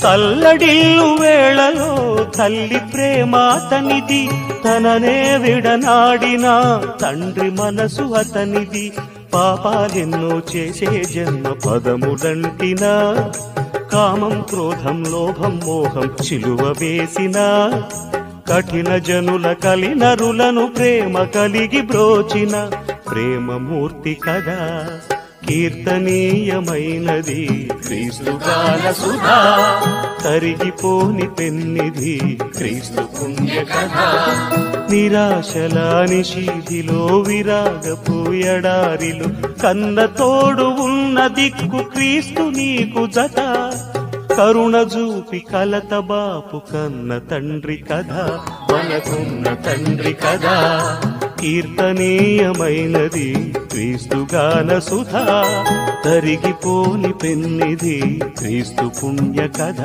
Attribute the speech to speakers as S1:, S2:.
S1: తల్లడిల్లు వేళలో తల్లి ప్రేమ అతనిది, తననే విడనాడిన తండ్రి మనసు అతనిది. పాపాలెన్నో చేసే జన్మ పదములంటిన, కామం క్రోధం లోభం మోహం చిలువ వేసిన, కఠిన జనుల కలినరులను ప్రేమ కలిగి బ్రోచిన ప్రేమమూర్తి కదా కీర్తనీయమైనది. క్రీస్తు గాన సుధా తరిగిపోని పెన్నిది క్రీస్తు పుణ్య కథ. నిరాశల నిషీధిలో విరాగపు ఎడారిలు కన్న తోడు ఉన్న దిక్కు క్రీస్తు నీకు జత. కరుణ చూపి కలత బాపు కన్న తండ్రి కథ, మనకున్న తండ్రి కథ కీర్తనీయమైనది. క్రీస్తు గాన సుధా తరిగిపోని పెన్నిది క్రీస్తు పుణ్య కథ.